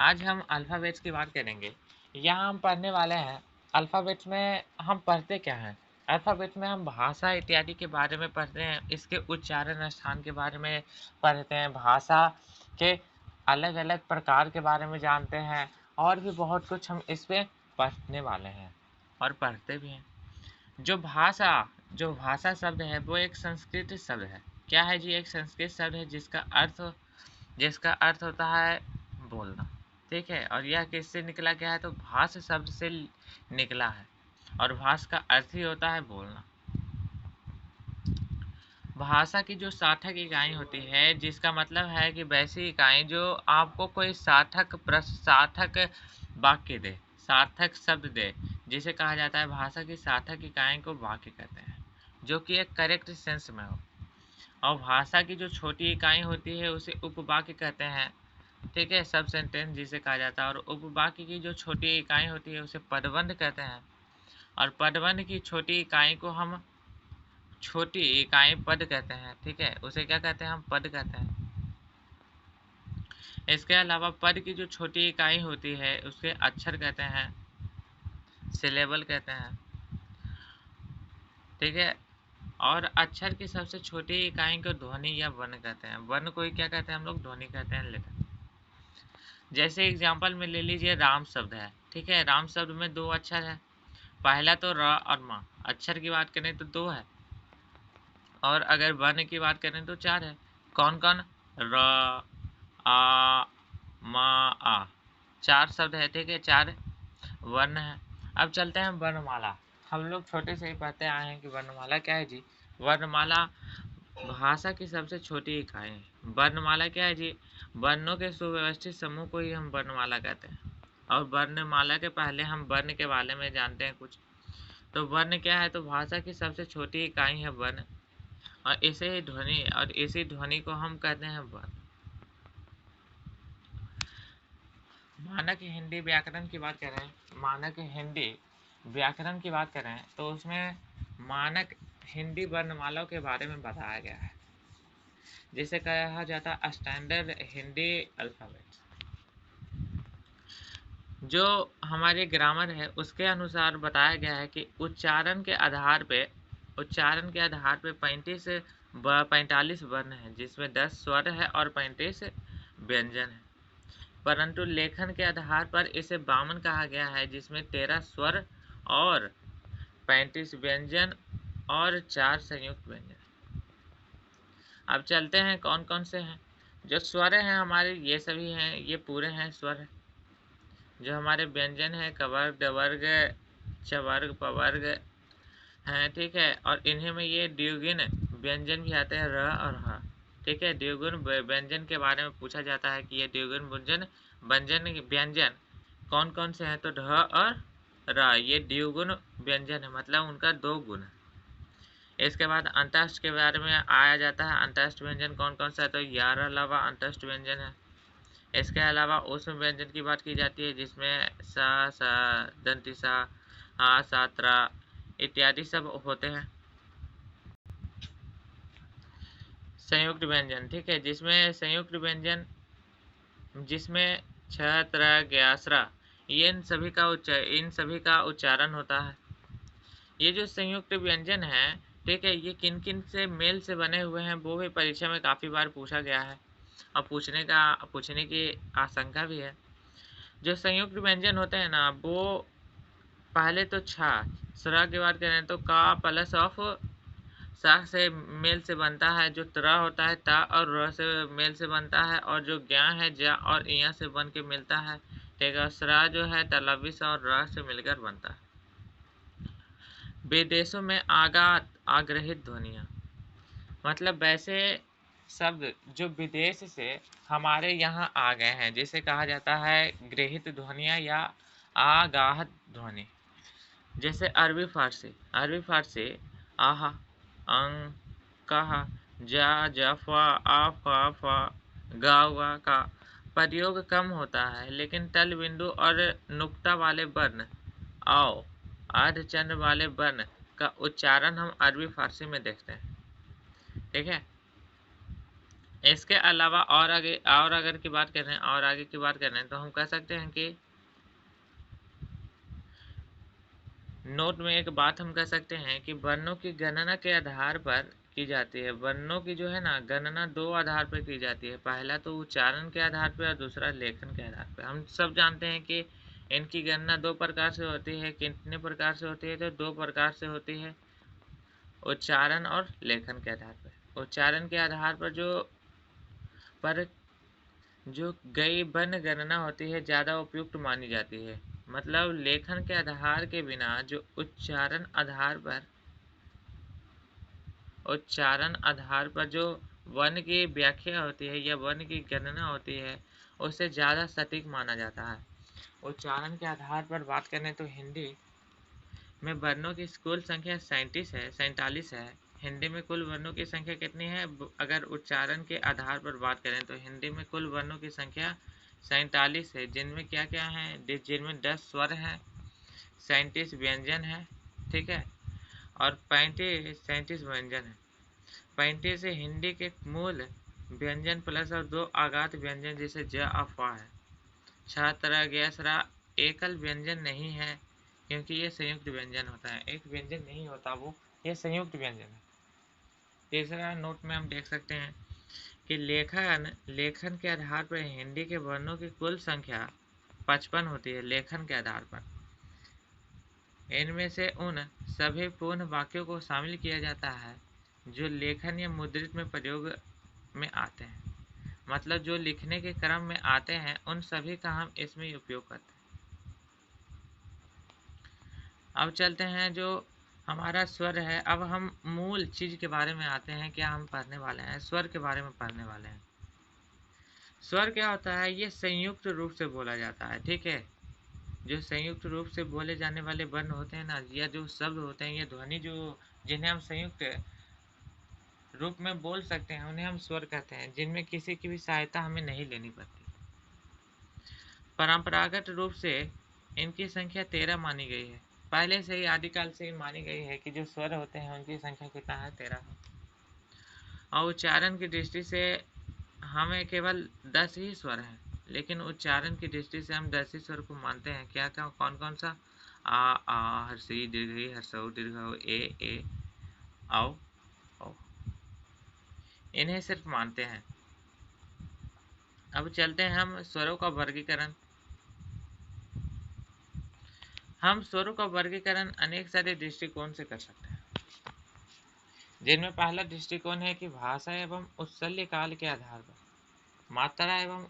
आज हम अल्फ़ाबेट्स की बात करेंगे। यहाँ हम पढ़ने वाले हैं अल्फ़ाबेट्स में हम पढ़ते क्या हैं। अल्फ़ाबेट्स में हम भाषा इत्यादि के बारे में पढ़ते हैं, इसके उच्चारण स्थान के बारे में पढ़ते हैं, भाषा के अलग अलग प्रकार के बारे में जानते हैं और भी बहुत कुछ हम इस पे पढ़ने वाले हैं और पढ़ते भी हैं। जो भाषा शब्द है वो एक संस्कृत शब्द है। क्या है जी? एक संस्कृत शब्द है जिसका अर्थ होता है बोलना। ठीक है, और यह किससे निकला गया है? तो भाष शब्द से निकला है और भाष का अर्थ ही होता है बोलना। भाषा की जो सार्थक इकाई होती है, जिसका मतलब है कि वैसी इकाई जो आपको कोई सार्थक वाक्य दे, सार्थक शब्द दे, जिसे कहा जाता है भाषा की सार्थक इकाई को वाक्य कहते हैं, जो कि एक करेक्ट सेंस में हो। और भाषा की जो छोटी इकाई होती है उसे उपवाक्य कहते हैं। ठीक है, सब सेंटेंस जिसे कहा जाता है। और उपवाक्य की जो छोटी इकाई होती है उसे पदबंध कहते हैं। और पदबंध की छोटी इकाई को हम छोटी इकाई पद कहते हैं। ठीक है, उसे क्या कहते हैं? हम पद कहते हैं। इसके अलावा पद की जो छोटी इकाई होती है उसके अक्षर कहते हैं, सिलेबल कहते हैं। ठीक है, और अक्षर की सबसे छोटी इकाई को ध्वनि या वर्ण कहते हैं। वर्ण को ही क्या कहते हैं? हम लोग ध्वनि कहते हैं, लेटर। जैसे एग्जाम्पल में ले लीजिए, राम शब्द है। ठीक है, राम शब्द में दो अक्षर है, पहला तो र और म। अक्षर की बात करें तो दो है, और अगर वर्ण की बात करें तो चार है। कौन कौन? र, आ, म, आ, चार शब्द है। ठीक है, चार वर्ण है। अब चलते हैं वर्णमाला। हम लोग छोटे से ही पढ़ते आए हैं कि वर्णमाला क्या है जी? वर्णमाला भाषा की सबसे छोटी इकाई है। वर्णमाला क्या है जी? वर्णों के सुव्यवस्थित समूह को ही हम वर्णमाला कहते हैं। और वर्णमाला के पहले हम वर्ण के बारे में जानते हैं कुछ। तो वर्ण क्या है? तो भाषा की सबसे छोटी इकाई है वर्ण, और इसी ध्वनि को हम कहते हैं वर्ण। मानक हिंदी व्याकरण की बात करें, मानक हिंदी व्याकरण की बात करें तो उसमें मानक हिंदी वर्णमालाओं के बारे में बताया गया है, जिसे कहा जाता है स्टैंडर्ड हिंदी अल्फाबेट। जो हमारी ग्रामर है उसके अनुसार बताया गया है कि उच्चारण के आधार पे 45 वर्ण हैं, जिसमें 10 स्वर है और 35 व्यंजन है। परंतु लेखन के आधार पर इसे बामन कहा गया है, जिसमें 13 स्वर और 35 व्यंजन और 4 संयुक्त व्यंजन। अब चलते हैं कौन कौन से हैं। जो स्वर हैं हमारे, ये सभी हैं, ये पूरे हैं स्वर। जो हमारे व्यंजन है, कवर्ग, डवर्ग, चवर्ग, पवर्ग हैं। ठीक है, और इन्हीं में ये द्विगुण व्यंजन भी आते हैं, र और ह। ठीक है, द्विगुण व्यंजन के बारे में पूछा जाता है कि ये द्विगुण व्यंजन कौन कौन से हैं? तो ढ और र, ये द्विगुण व्यंजन है, मतलब उनका दो गुण है। इसके बाद अंतस्थ के बारे में आया जाता है। अंतस्थ व्यंजन कौन कौन सा है? तो 11 अलावा अंतस्थ व्यंजन है। इसके अलावा ऊष्म व्यंजन की बात की जाती है, जिसमें सा, सा, दंती सा, हा, सात्रा इत्यादि सब होते हैं। संयुक्त व्यंजन, ठीक है, जिसमें छ, त्र, ग्यासरा, इन सभी का उच्चारण होता है। ये जो संयुक्त व्यंजन है, ठीक है, ये किन किन से मेल से बने हुए हैं वो भी परीक्षा में काफ़ी बार पूछा गया है, और पूछने की आशंका भी है। जो संयुक्त व्यंजन होते हैं ना, वो पहले तो छा सरा की बात करें तो का प्लस ऑफ सा से मेल से बनता है। जो त्र होता है ता और र से मेल से बनता है, और जो ज्ञा है जा और इया से बन के मिलता है। ठीक है, सरा जो है तलविस और र से मिलकर बनता है। विदेशों में आग्रहित ध्वनियाँ, मतलब वैसे शब्द जो विदेश से हमारे यहाँ आ गए हैं, जिसे कहा जाता है गृहित ध्वनियाँ या आगाहत ध्वनि। जैसे अरबी फारसी आहा, अंग, कहा, जा, जफा, आफा, फा, गावा का प्रयोग कम होता है, लेकिन तल बिंदु और नुक्ता वाले वर्ण आओ अर्धचंद्र वाले वर्ण का उच्चारण हम अरबी फारसी में देखते हैं। ठीक है, इसके अलावा और आगे और अगर की बात करें और आगे की बात करें तो हम कह सकते हैं कि नोट में एक बात हम कह सकते हैं कि वर्णों की गणना के आधार पर की जाती है। वर्णों की जो है ना गणना दो आधार पर की जाती है, पहला तो उच्चारण के आधार पर और दूसरा लेखन के आधार पर। हम सब जानते हैं कि इनकी गणना दो प्रकार से होती है। कितने प्रकार से होती है? तो दो प्रकार से होती है, उच्चारण और लेखन के आधार पर। उच्चारण के आधार पर जो गई वर्ण गणना होती है ज़्यादा उपयुक्त मानी जाती है। मतलब लेखन के आधार के बिना जो उच्चारण आधार पर जो वर्ण की व्याख्या होती है या वर्ण की गणना होती है उसे ज़्यादा सटीक माना जाता है। उच्चारण के आधार पर बात करें तो हिंदी में वर्णों की कुल संख्या 47 है। हिंदी में कुल वर्णों की संख्या कितनी है? अगर उच्चारण के आधार पर बात करें तो हिंदी में कुल वर्णों की संख्या 47 है, जिनमें क्या क्या है? जिनमें 10 स्वर हैं, 37 व्यंजन है, ठीक है, और 37 व्यंजन है। 35 से हिंदी के मूल व्यंजन प्लस और दो आघात व्यंजन जैसे ज अफवा है। छात्रा गैसरा एकल व्यंजन नहीं है क्योंकि ये संयुक्त व्यंजन होता है, एक व्यंजन नहीं होता वो, ये संयुक्त व्यंजन है। तीसरा नोट में हम देख सकते हैं कि लेखन के आधार पर हिंदी के वर्णों की कुल संख्या 55 होती है। लेखन के आधार पर इनमें से उन सभी पूर्ण वाक्यों को शामिल किया जाता है जो लेखन या मुद्रित में प्रयोग में आते हैं। मतलब जो लिखने के क्रम में आते हैं उन सभी का हम इसमें उपयोग करते हैं। अब चलते हैं जो हमारा स्वर है। अब हम मूल चीज के बारे में आते हैं, क्या हम पढ़ने वाले हैं? स्वर के बारे में पढ़ने वाले हैं। स्वर क्या होता है? ये संयुक्त रूप से बोला जाता है, ठीक है। जो संयुक्त रूप से बोले जाने वाले वर्ण होते हैं ना, या जो शब्द होते हैं, ये ध्वनि जो जिन्हें हम संयुक्त रूप में बोल सकते हैं उन्हें हम स्वर कहते हैं, जिनमें किसी की भी सहायता हमें नहीं लेनी पड़ती। परंपरागत रूप से इनकी संख्या 13 मानी गई है। पहले से ही आदिकाल से ही मानी गई है कि जो स्वर होते हैं उनकी संख्या कितना है? 13। और उच्चारण की दृष्टि से हमें केवल 10 ही स्वर हैं, लेकिन उच्चारण की दृष्टि से हम 10 ही स्वर को मानते हैं। क्या क्या? कौन कौन सा? आ हर्षी दीर्घ हर्षौ दीर्घ ए औ औ, इन्हें सिर्फ मानते हैं। अब चलते हैं हम स्वरों का वर्गीकरण। हम स्वरों का वर्गीकरण अनेक सारे दृष्टिकोण से कर सकते हैं, जिनमें पहला दृष्टिकोण है कि भाषा एवं उत्सल्य काल के आधार पर, मात्रा एवं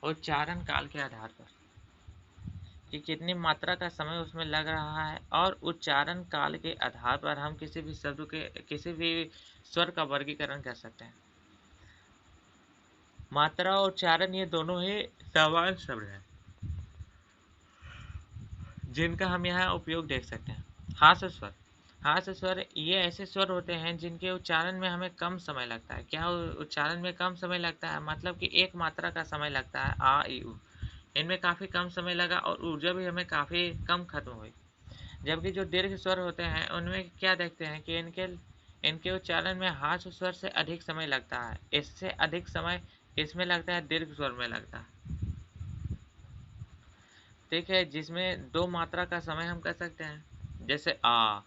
उच्चारण काल के आधार पर कि कितनी मात्रा का समय उसमें लग रहा है, और उच्चारण काल के आधार पर हम किसी भी शब्द के किसी भी स्वर का वर्गीकरण कर सकते हैं। मात्रा और उच्चारण ये दोनों ही समान शब्द हैं जिनका हम यहाँ उपयोग देख सकते हैं। हास्य स्वर। हास्य स्वर ये ऐसे स्वर होते हैं जिनके उच्चारण में हमें कम समय लगता है। क्या उच्चारण में कम समय लगता है? मतलब कि एक मात्रा का समय लगता है, आ ई उ, इनमें काफ़ी कम समय लगा और ऊर्जा भी हमें काफ़ी कम खत्म हुई। जबकि जो दीर्घ स्वर होते हैं उनमें क्या देखते हैं कि इनके उच्चारण में हास्य स्वर से अधिक समय लगता है। इससे अधिक समय इसमें लगता है, दीर्घ स्वर में लगता है, ठीक है, जिसमें दो मात्रा का समय हम कह सकते हैं, जैसे आ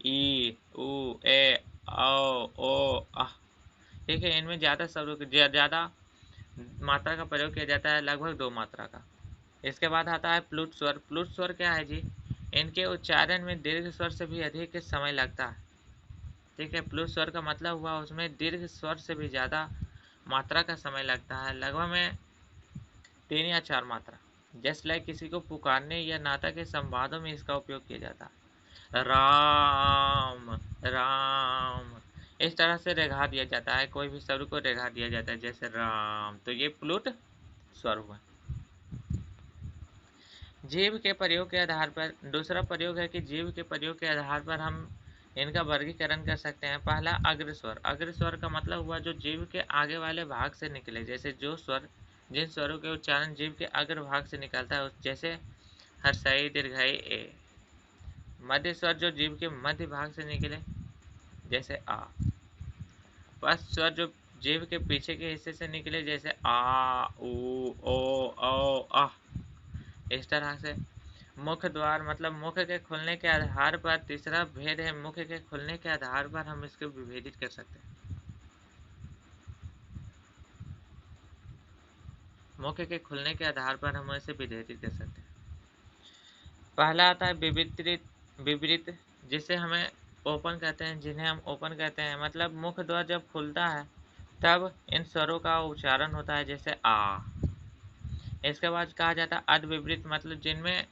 ई उ ए औ ओ आह, ठीक है। इनमें ज़्यादा शब्दों ज़्यादा मात्रा का प्रयोग किया जाता है, लगभग दो मात्रा का। इसके बाद आता है प्लुत स्वर। प्लुत स्वर क्या है जी? इनके उच्चारण में दीर्घ स्वर से भी अधिक समय लगता है, ठीक है। प्लुत स्वर का मतलब हुआ उसमें दीर्घ स्वर से भी ज़्यादा मात्रा का समय लगता है, लगभग में 3 या 4 मात्रा। जस्ट लाइक किसी को पुकारने या नाता के संवादों में इसका उपयोग किया जाता है। राम राम, इस तरह से रेखा दिया जाता है, कोई भी शब्द को रेखा दिया जाता है, जैसे राम, तो ये प्लुत स्वर हुआ। जीव के प्रयोग के आधार पर दूसरा प्रयोग है कि जीव के प्रयोग के आधार पर हम इनका वर्गीकरण कर सकते हैं। पहला अग्रस्वर। अग्रस्वर का मतलब हुआ जो जीव के आगे वाले भाग से निकले, जैसे जो स्वर जिन स्वरों के उच्चारण जीव के अग्र भाग से निकलता है, जैसे हर्षई दीर्घई ए। मध्य स्वर जो जीव के मध्य भाग से निकले, जैसे आ। पश्च स्वर जो जीभ के पीछे के हिस्से से निकले, जैसे आ, ऊ, ओ, औ, अ। इस तरह से मुख द्वार मतलब मुख के खुलने के आधार पर, तीसरा भेद है मुख के खुलने के आधार पर हम इसको विभेदित कर सकते हैं। मुख के खुलने के आधार पर हम इसे विभेदित कर सकते हैं। पहला आता है विपरीत, जिसे हमें ओपन कहते हैं, जिन्हें हम ओपन कहते हैं। मतलब मुख द्वार जब खुलता है तब इन स्वरों का उच्चारण होता है, जैसे आ। इसके बाद कहा जाता है अद्विपरीत, मतलब जिनमें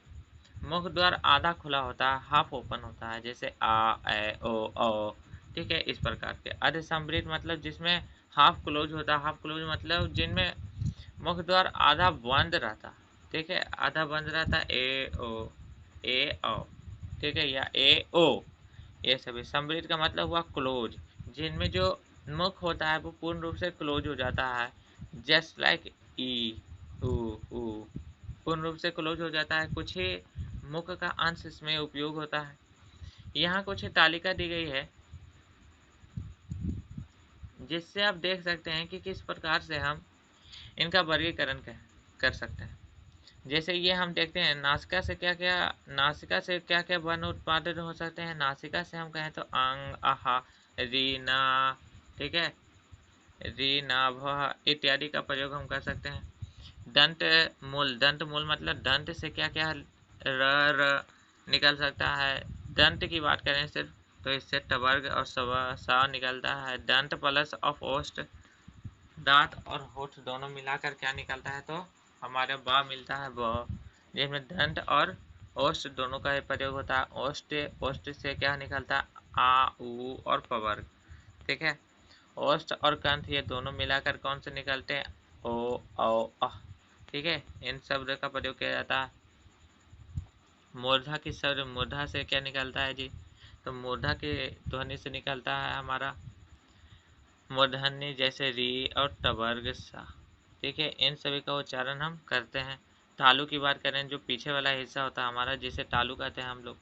मुख द्वार आधा खुला होता है, हाफ ओपन होता है, जैसे आ, ए, ओ, औ। ठीक है, इस प्रकार के। अर्धसंवृत मतलब जिसमें हाफ क्लोज होता है, हाफ क्लोज मतलब जिनमें मुख द्वार आधा बंद रहता। ठीक है, आधा बंद रहता, ए, ओ, ए, ओ। ठीक है, या ए, ओ। ये सभी। समृद्ध का मतलब हुआ क्लोज, जिनमें जो मुख होता है वो पूर्ण रूप से क्लोज हो जाता है, जस्ट लाइक ई, ऊ, ऊ। पूर्ण रूप से क्लोज हो जाता है। कुछ ही मुख का अंश इसमें उपयोग होता है। यहाँ कुछ तालिका दी गई है जिससे आप देख सकते हैं कि किस प्रकार से हम इनका वर्गीकरण कर सकते हैं। जैसे ये हम देखते हैं नासिका से क्या क्या वर्ण उत्पादित हो सकते हैं। नासिका से हम कहें तो अंग, आहा, रीना। ठीक है, रीना, भह इत्यादि का प्रयोग हम कर सकते हैं। दंत मूल मतलब दंत से क्या क्या र निकल सकता है। दंत की बात करें सिर्फ तो इससे टवर्ग और सा निकलता है। दंत प्लस ऑफ ओष्ठ, दांत और होठ दोनों मिलाकर क्या निकलता है, तो हमारे बा मिलता है ब, जिसमें दंत और ओष्ठ दोनों का ही प्रयोग होता है। ओष्ठ से क्या निकलता है, आ, उ और पवर्ग। ठीक है, ओष्ठ और कंठ ये दोनों मिलाकर कौन से निकलते हैं, ओ, औ, अह। ठीक है, इन शब्द का प्रयोग किया जाता है। मूर्धा की शब्द मूर्धा से क्या निकलता है जी, तो मूर्धा के ध्वनि से निकलता है हमारा मूर्धन्य, जैसे री और टवर्ग सा। ठीक है, इन सभी का उच्चारण हम करते हैं। तालु की बात करें, जो पीछे वाला हिस्सा होता है हमारा, जिसे तालु कहते हैं हम लोग।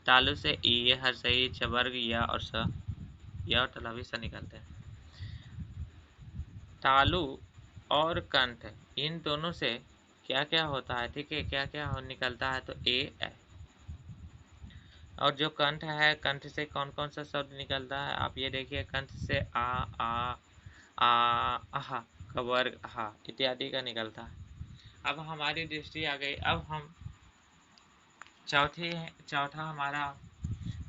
तालु से ई, हर्षई, चवर्ग, या और स, या और तलावी सा निकलते हैं। तालु और कंठ इन दोनों से क्या क्या होता है, ठीक है, क्या क्या निकलता है, तो ए, और जो कंठ है, कंठ से कौन कौन सा शब्द निकलता है, आप ये देखिए, कंठ से आ, आहा का वर्ग हा इत्यादि का निकलता है। अब हमारी दृष्टि आ गई। अब हम चौथा हमारा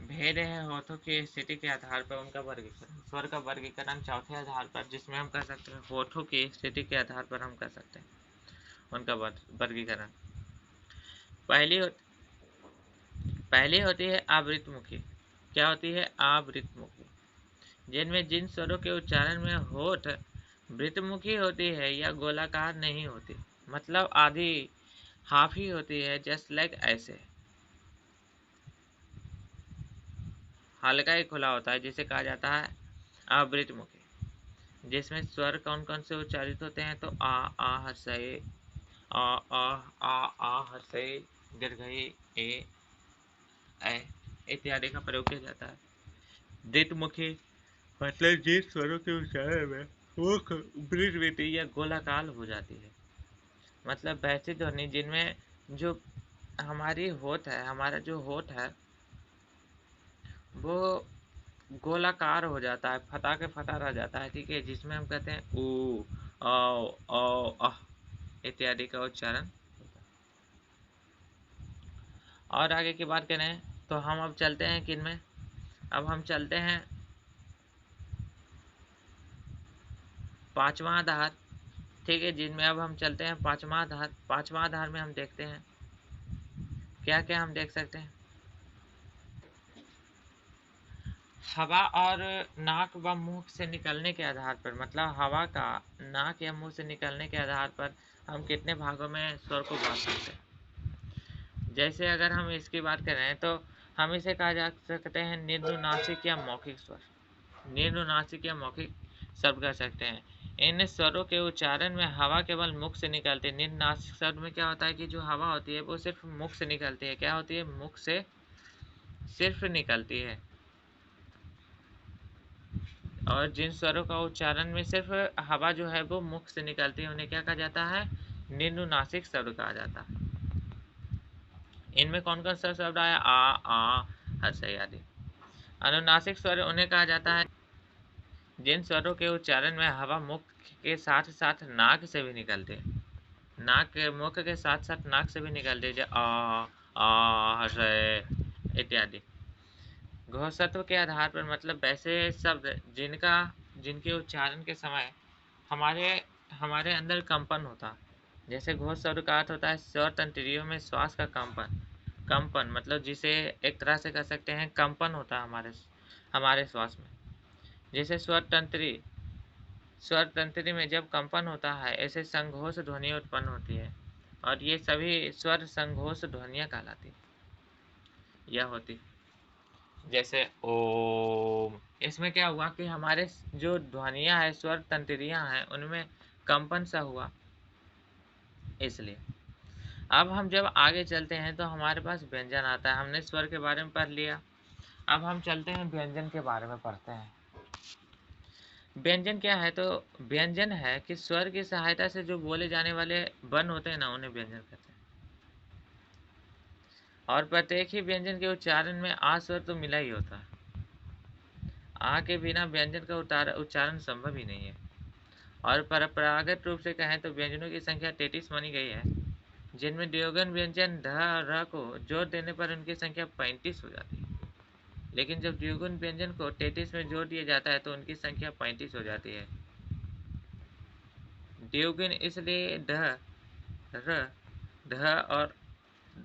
भेद है होठों की स्थिति के आधार पर उनका वर्गीकरण। स्वर का वर्गीकरण चौथे आधार पर, जिसमें हम कर सकते हैं होठों की स्थिति के आधार पर हम कर सकते हैं उनका वर्गीकरण। पहली होती है आवृतमुखी। क्या होती है, आवृतमुखी, जिनमें जिन स्वरों के उच्चारण में होठ वृत्तमुखी होती है या गोलाकार नहीं होती, मतलब आधी हाफ ही होती है, जस्ट लाइक ऐसे, हल्का ही खुला होता है, जिसे कहा जाता है आवृतमुखी। जिसमें स्वर कौन कौन से उच्चारित होते हैं, तो आ हर्षई, आ हर्षई, दीर्घई, ए इत्यादि का प्रयोग किया जाता है। द्वितमुखी मतलब जिन स्वरों के उच्चारण में मुख वृत्त या गोलाकार हो जाती है, मतलब वैसी ध्वनि जिनमें जो हमारी होठ है, हमारा जो होठ है वो गोलाकार हो जाता है, फटा के फटा रह जाता है। ठीक है, जिसमें हम कहते हैं ऊ, औ, अह इत्यादि का उच्चारण। और आगे की बात करें तो हम अब चलते हैं किन में, अब हम चलते हैं पांचवा आधार। ठीक है, जिनमें अब हम चलते हैं पांचवा आधार। पांचवा आधार में हम देखते हैं क्या क्या हम देख सकते हैं। हवा और नाक व मुंह से निकलने के आधार पर, मतलब हवा का नाक या मुंह से निकलने के आधार पर हम कितने भागों में स्वर को बांट सकते हैं। जैसे अगर हम इसकी बात करें तो हम इसे कहा जा सकते हैं निर्नुनासिक या मौखिक स्वर। निर्नुनासिक या मौखिक शब्द कह सकते हैं। इन स्वरों के उच्चारण में हवा केवल मुख से निकलती है। निर्नासिक शब्द में क्या होता है कि जो हवा होती है वो सिर्फ मुख से निकलती है। क्या होती है, मुख से सिर्फ निकलती है। और जिन स्वरों का उच्चारण में सिर्फ हवा जो है वो मुख से निकलती है उन्हें क्या कहा जाता है? निम्नुनासिक शब्द कहा जाता है। इनमें कौन कौन सा शब्द आया? आ, हर्ष आदि। अनुनासिक स्वर उन्हें कहा जाता है जिन स्वरों के उच्चारण में हवा मुख के साथ साथ नाक से भी निकलते हैं। नाक के मुख के साथ साथ नाक से भी निकलते हैं, जैसे आ, हर्ष इत्यादि। घोषत्व के आधार पर मतलब वैसे शब्द जिनके उच्चारण के समय हमारे हमारे अंदर कंपन होता। जैसे घोष शब्द का अर्थ होता है स्वर तंत्रियों में श्वास का कंपन। कंपन मतलब जिसे एक तरह से कह सकते हैं कंपन होता है हमारे श्वास में। जैसे स्वर तंत्री में जब कंपन होता है ऐसे संघोष ध्वनि उत्पन्न होती है और ये सभी स्वर संघोष ध्वनियां कहलाती है। यह होती जैसे ओम, इसमें क्या हुआ कि हमारे जो ध्वनियां है स्वर तंत्रियां हैं उनमें कंपन सा हुआ, इसलिए। अब हम जब आगे चलते हैं तो हमारे पास व्यंजन आता है। हमने स्वर के बारे में पढ़ लिया, अब हम चलते हैं व्यंजन के बारे में पढ़ते हैं। व्यंजन क्या है? तो व्यंजन है कि स्वर की सहायता से जो बोले जाने वाले वर्ण होते हैं ना उन्हें व्यंजन कहते हैं। और प्रत्येक ही व्यंजन के उच्चारण में आ स्वर तो मिला ही होता है। आ के बिना व्यंजन का उच्चारण संभव ही नहीं है। और परंपरागत रूप से कहें तो व्यंजनों की संख्या 33 मानी गई है, जिनमें द्विगुण व्यंजन ध र को जोड़ देने पर उनकी संख्या 35 हो जाती है। लेकिन जब द्विगुण व्यंजन को 33 में जोड़ दिया जाता है तो उनकी संख्या 35 हो जाती है। द्विगुण इसलिए ध र ध और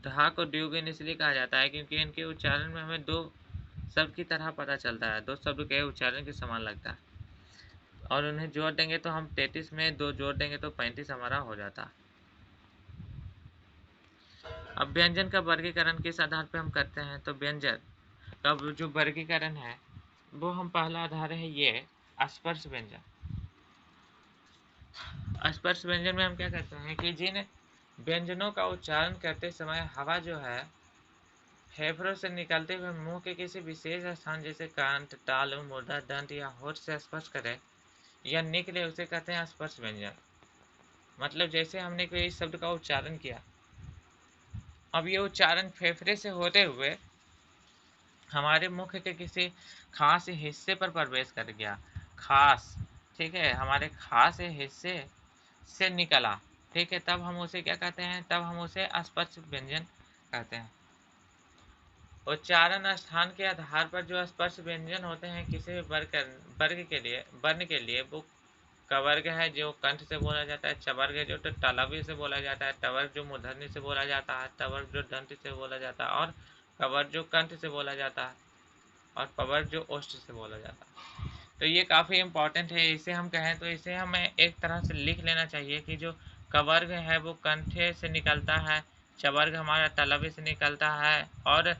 धा को द्विगुण इसलिए कहा जाता है क्योंकि इनके उच्चारण में हमें दो शब्द की तरह पता चलता है, दो शब्द के उच्चारण के समान लगता है। और उन्हें जोड़ देंगे तो हम 33 में 2 जोड़ देंगे तो 35 हमारा हो जाता। अब व्यंजन का वर्गीकरण किस आधार पर हम करते हैं? तो व्यंजन का जो वर्गीकरण है वो हम पहला आधार है ये स्पर्श व्यंजन। स्पर्श व्यंजन में हम क्या करते हैं कि जिन व्यंजनों का उच्चारण करते समय हवा जो है फेफड़ों से निकलते हुए मुंह के किसी विशेष स्थान जैसे कंठ, तालु, मूर्धा, दंत या होठ से स्पर्श करे या निकले उसे कहते हैं स्पर्श व्यंजन। मतलब जैसे हमने कोई शब्द का उच्चारण किया, अब ये उच्चारण फेफड़े से होते हुए हमारे मुख के किसी खास हिस्से पर प्रवेश कर गया, खास, ठीक है, हमारे खास हिस्से से निकला, ठीक है, तब हम उसे क्या कहते हैं? तब हम उसे स्पर्श व्यंजन कहते हैं। उच्चारण स्थान के आधार पर जो स्पर्श व्यंजन होते हैं किसी भी वर्ण के लिए वो कवर्ग है जो कंठ से बोला जाता है, चवर्ग है जो तालव्य से बोला जाता है, टवर्ग जो मूर्धन्य से बोला जाता है, तवर्ग जो दंत से बोला जाता है और कवर्ग जो कंठ से बोला जाता है और पवर्ग जो ओष्ठ से बोला जाता है। तो ये काफ़ी इंपॉर्टेंट है। इसे हम कहें तो इसे हमें एक तरह से लिख लेना चाहिए कि जो कवर्ग है वो कंठे से निकलता है, चवर्ग हमारा तालव्य से निकलता है और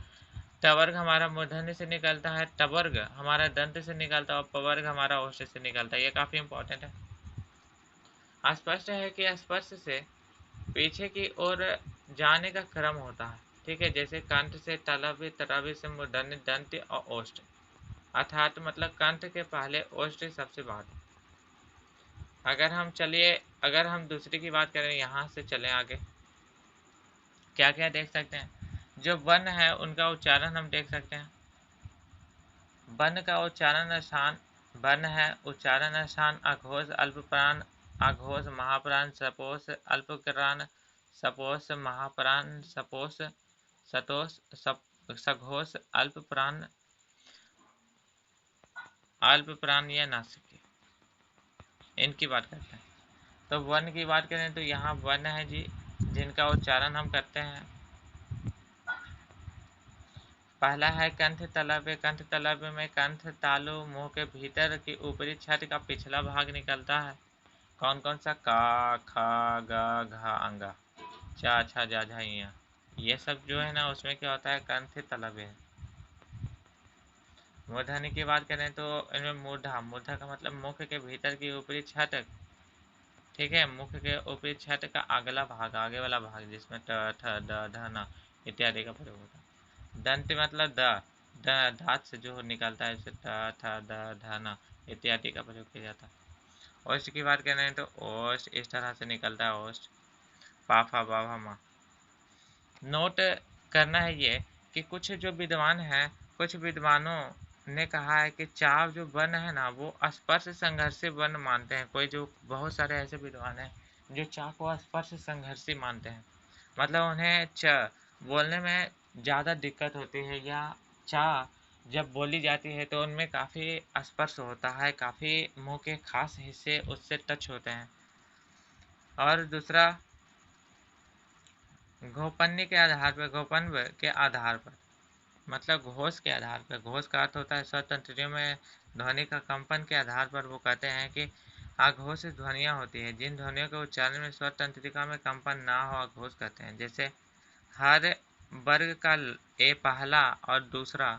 टवर्ग हमारा मूर्धन्य से निकलता है, टवर्ग हमारा दंत से निकलता है और पवर्ग हमारा ओष्ठ से निकलता है। ये काफ़ी इंपॉर्टेंट है। स्पष्ट है कि स्पर्श से पीछे की ओर जाने का क्रम होता है, ठीक है, जैसे कंठ से तालव्य, तालव्य से मूर्धन्य, दंत और ओष्ठ, अर्थात मतलब कंठ के पहले ओष्ठ सबसे बाद। अगर हम दूसरी की बात करें, यहाँ से चलें आगे, क्या क्या देख सकते हैं? जो वर्ण है उनका उच्चारण हम देख सकते हैं। वर्ण का उच्चारण स्थान, वर्ण है उच्चारण स्थान अघोष, अल्पप्राण, अघोष, महाप्राण, सपोष, अल्पप्राण, सपोष, महाप्राण, सपोष, सतोष, सघोष, अल्पप्राण, अल्पप्राण या नासिक, इनकी बात करते हैं। तो वर्ण की बात करें तो यहाँ वर्ण है जी जिनका उच्चारण हम करते हैं। पहला है कंठ तलव्य। कंठ तलव्य में कंठ तालु मुंह के भीतर की ऊपरी छत का पिछला भाग निकलता है। कौन कौन सा? का, खा, गा, घा, अंगा, चा, छा, जा, झा, इया, ये सब जो है ना उसमें क्या होता है? कंठ तलव्य है। मूर्धन्य की बात करें तो इनमें मूर्धा, मूर्धा का मतलब मुख के भीतर की ऊपरी छत, ठीक है, मुख के ऊपरी छत का अगला भाग, आगे वाला भाग जिसमें ट, ठ, ड, ध, न इत्यादि का प्रयोग होता है। दंत मतलब द, दांत से जो निकलता है उसे ट, ठ, द, ध, न इत्यादि का प्रयोग किया जाता है। ओष्ठ की बात करें तो ओष्ठ इस तरह से निकलता है, ओष्ठ, पाफा बाभा मा। नोट करना है ये कि कुछ जो विद्वान हैं, कुछ विद्वानों ने कहा है कि चाव जो वर्ण है ना वो स्पर्श संघर्षी वर्ण मानते हैं। कोई जो बहुत सारे ऐसे विद्वान हैं जो चा को स्पर्श संघर्षी मानते हैं, मतलब उन्हें च बोलने में ज़्यादा दिक्कत होती है, या चा जब बोली जाती है तो उनमें काफ़ी स्पर्श होता है, काफ़ी मुंह के खास हिस्से उससे टच होते हैं। और दूसरा, घोपन्य के आधार पर, घोपन्य के आधार पर मतलब घोष के आधार पर, घोष का अर्थ होता है स्वतंत्रियों में ध्वनि का कंपन के आधार पर वो कहते हैं कि अघोष ध्वनियाँ होती है जिन ध्वनियों के उच्चारण में स्वतंत्रिका में कंपन ना हो अघोष कहते हैं। जैसे हर वर्ग का ए पहला और दूसरा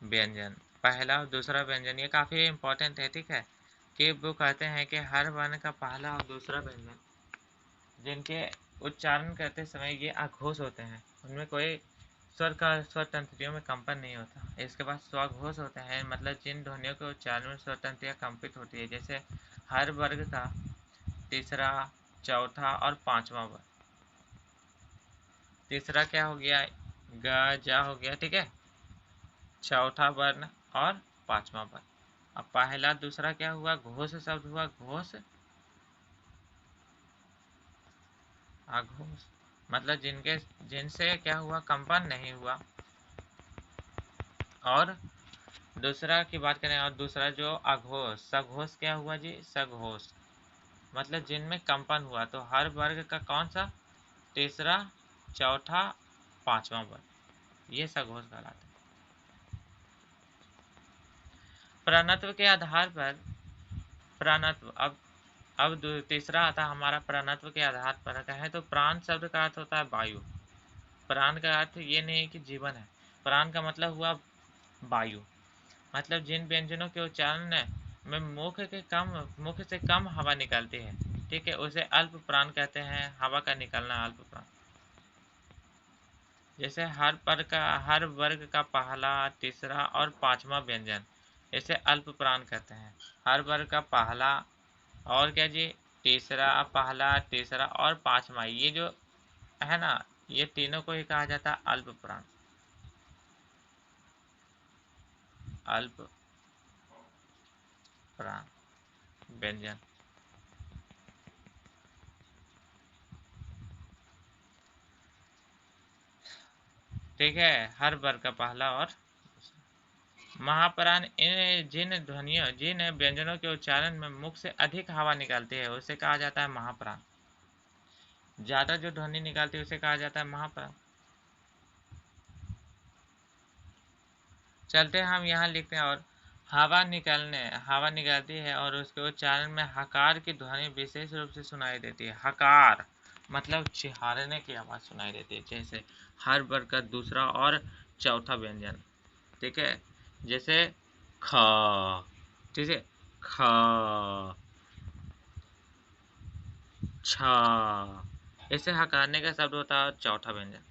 व्यंजन, पहला और दूसरा व्यंजन ये काफ़ी इम्पोर्टेंट है, ठीक है, कि वो कहते हैं कि हर वर्ण का पहला और दूसरा व्यंजन जिनके उच्चारण करते समय ये अघोष होते हैं, उनमें कोई स्वर का स्वतंत्रियों में कंपन नहीं होता। इसके बाद स्वघोष होते हैं, मतलब जिन ध्वनियों के उच्चारण में स्वतंत्रिया कंपित होती है, जैसे हर वर्ग का तीसरा, चौथा और पांचवा वर्ग। तीसरा क्या हो गया, ग जा हो गया, ठीक है, चौथा वर्ण और पांचवा वर्ण। अब पहला दूसरा क्या हुआ, घोष शब्द हुआ, घोष अघोष, मतलब जिनसे क्या हुआ, कंपन नहीं हुआ। और दूसरा की बात करें, और दूसरा जो अघोष, सघोष क्या हुआ जी, सघोष, मतलब जिनमें कंपन हुआ। तो हर वर्ग का कौन सा, तीसरा, चौथा, पांचवा वर्ग, ये सघोष कहलाता है। प्रणत्व के आधार पर, प्रणत्व, अब तीसरा आता हमारा प्रणत्व के आधार पर कहें तो प्राण शब्द का अर्थ होता है वायु। प्राण का अर्थ ये नहीं कि जीवन है, प्राण का मतलब हुआ वायु, मतलब जिन व्यंजनों के उच्चारण में मुख से कम हवा निकलती है, ठीक है, उसे अल्प प्राण कहते हैं, हवा का निकलना अल्प प्राण। जैसे हर वर्ग का पहला, तीसरा और पांचवा व्यंजन, इसे अल्प प्राण कहते हैं। हर वर्ग का पहला और क्या जी, तीसरा, पहला, तीसरा और पांचवा, ये जो है ना, ये तीनों को ही कहा जाता है अल्प प्राण, अल्प प्राण व्यंजन। ठीक है, हर वर्ग का पहला और महाप्राण इन जिन व्यंजनों के उच्चारण में मुख से अधिक हवा निकालती है उसे कहा जाता है महाप्राण। ज्यादा जो ध्वनि निकालती है उसे कहा जाता है महाप्राण। चलते हम यहाँ लिखते हैं, और हवा निकलती है और उसके उच्चारण में हकार की ध्वनि विशेष रूप से सुनाई देती है। हकार मतलब चिहारने की आवाज सुनाई देती है, जैसे हर वर्ग का दूसरा और चौथा व्यंजन, ठीक है, जैसे ख, ठीक है, ख, छ, इसे हकारने का शब्द होता है चौथा व्यंजन।